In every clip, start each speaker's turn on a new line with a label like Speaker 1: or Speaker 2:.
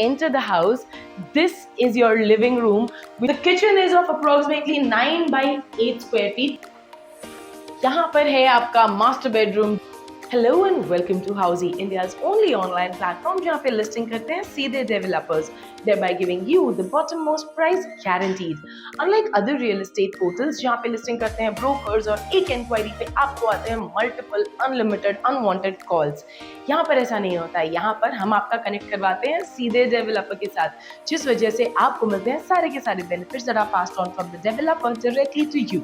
Speaker 1: enter the house, this is your living room. The kitchen is of approximately 9 by 8 square feet. यहाँ पर है आपका master bedroom. Hello and welcome to Housey, India's only online platform जहाँ पे listing करते हैं सीधे developers, thereby giving you the bottommost price guaranteed. Unlike other real estate portals जहाँ पे listing करते हैं brokers और एक inquiry पे आपको आते हैं multiple unlimited unwanted calls. यहाँ पर ऐसा नहीं होता है. यहाँ पर हम आपका कनेक्ट करवाते हैं सीधे developer के साथ, जिस वजह से आपको मिलते हैं सारे के सारे benefits that are passed on from the developer directly to you.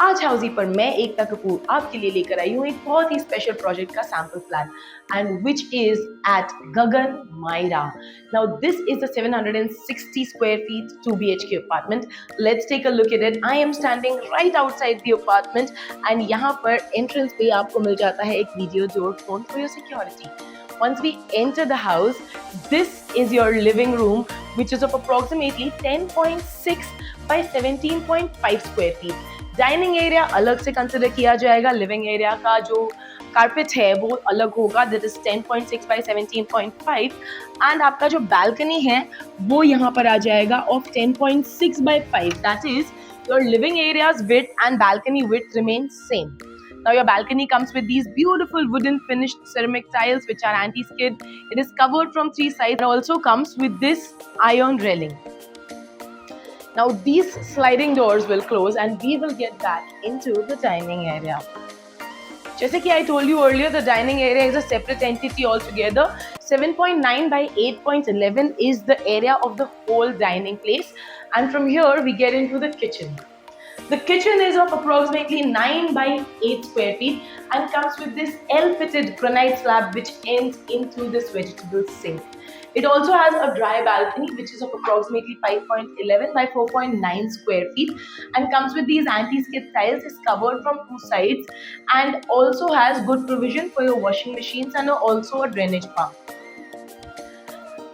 Speaker 1: आज हाउसी पर मैं एकता कपूर आपके लिए लेकर आई हूँ एक बहुत ही स्पेशल प्रोजेक्ट का sample plan and which is at Gagan Myra. Now this is the 760 square feet 2 BHK apartment. Let's take a look at it. I am standing right outside the apartment and यहाँ पर एंट्रेंस पे आपको मिल जाता है एक video door phone for your security. Once we enter the house, this is your living room, which is of approximately 10.6 by 17.5 square feet. Dining area अलग से कंसिडर किया जाएगा. लिविंग एरिया का जो कारपेट है वो अलग होगा, दैट इज 10.6 by 17.5. एंड आपका जो बैल्कनी है वो यहाँ पर आ जाएगा of 10.6 by 5. That is your living areas width and balcony width remain same. Now your balcony comes with these beautiful wooden finished ceramic tiles which are anti-skid. It is covered from 3 sides. It also comes with this iron railing. Now these sliding doors will close and we will get back into the dining area. जैसे कि I told you earlier, the dining area is a separate entity altogether. 7.9 by 8.11 is the area of the whole dining place, and from here we get into the kitchen. The kitchen is of approximately 9 by 8 square feet and comes with this L-fitted granite slab which ends into this vegetable sink. It also has a dry balcony which is of approximately 5.11 by 4.9 square feet and comes with these anti-skid tiles. Is covered from 2 sides and also has good provision for your washing machines and also a drainage pump.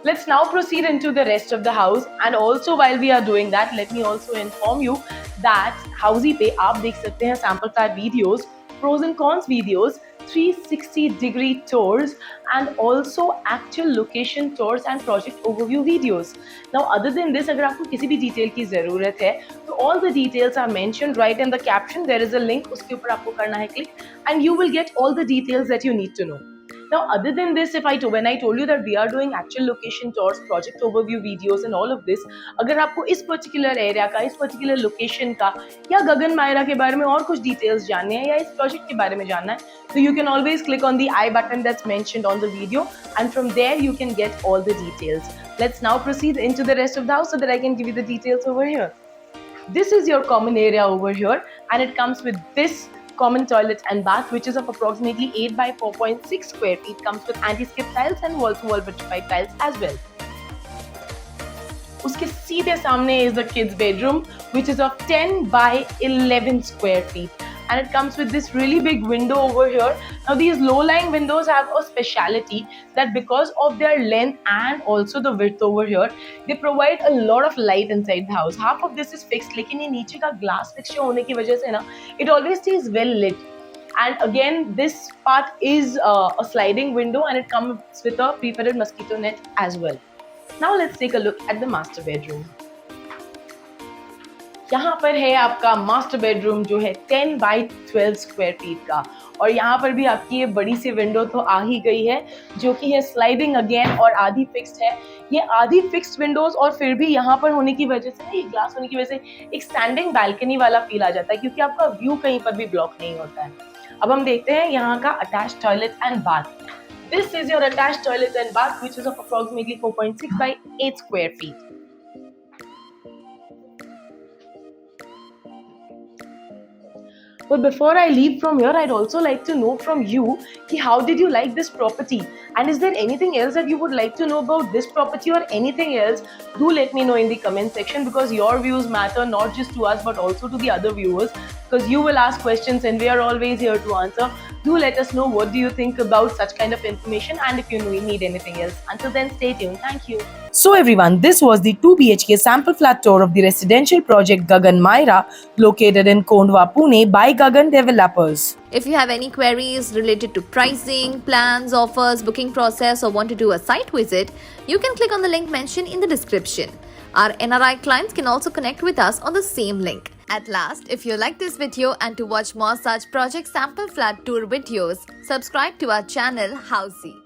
Speaker 1: Let's now proceed into the rest of the house, and also while we are doing that, let me also inform you that Housey पे आप देख सकते हैं sample flat videos, pros and cons videos, 360-degree tours and also actual location tours and project overview videos. Now other than this, अगर आपको किसी भी detail की ज़रूरत है तो all the details are mentioned right in the caption. There is a link, उसके ऊपर आपको करना है click and you will get all the details that you need to know. Now other than this, when I told you that we are doing actual location tours, project overview videos and all of this, अगर आपको इस particular area का, इस particular location का या गगन मायरा के बारे में और कुछ details जानने हैं या इस project के बारे में जानना है, तो you can always click on the I button that's mentioned on the video and from there you can get all the details. Let's now proceed into the rest of the house so that I can give you the details over here. This is your common area over here and it comes with this common toilet and bath which is of approximately 8 by 4.6 square feet. Comes with anti-skid tiles and wall-to-wall vitrified tiles as well. उसके सीधे सामने is the kids bedroom which is of 10 by 11 square feet and it comes with this really big window over here. Now these low-lying windows have a speciality that because of their length and also the width over here, they provide a lot of light inside the house. Half of this is fixed, लेकिन ये नीचे का glass fixture होने की वजह से ना, it always stays well lit. And again, this part is a sliding window and it comes with a pre-fitted mosquito net as well. Now let's take a look at the master bedroom. यहाँ पर है आपका master bedroom जो है 10 by 12 square feet का और यहाँ पर भी आपकी ये बड़ी सी विंडो तो आ ही गई है जो कि है स्लाइडिंग अगेन और आधी फिक्स्ड है. ये आधी फिक्स्ड विंडोज और फिर भी यहाँ पर होने की वजह से, ये ग्लास होने की वजह से एक स्टैंडिंग बैल्कनी वाला फील आ जाता है क्योंकि आपका व्यू कहीं पर भी ब्लॉक नहीं होता है. अब हम देखते हैं यहाँ का attached toilet and bath. This is your attached toilet and bath which is of approximately 4.6 by 8 square feet. But before I leave from here, I'd also like to know from you how did you like this property and is there anything else that you would like to know about this property or anything else? Do let me know in the comment section because your views matter not just to us but also to the other viewers because you will ask questions and we are always here to answer. Do let us know what do you think about such kind of information and if you need anything else. Until then, stay tuned. Thank you. So everyone, this was the 2 BHK sample flat tour of the residential project Gagan Maira located in Kondwa, Pune by Gagan Developers.
Speaker 2: If you have any queries related to pricing, plans, offers, booking process or want to do a site visit, You can click on the link mentioned in the description. Our NRI clients can also connect with us on the same link. At last, if you like this video and to watch more such project sample flat tour videos, subscribe to our channel Housey.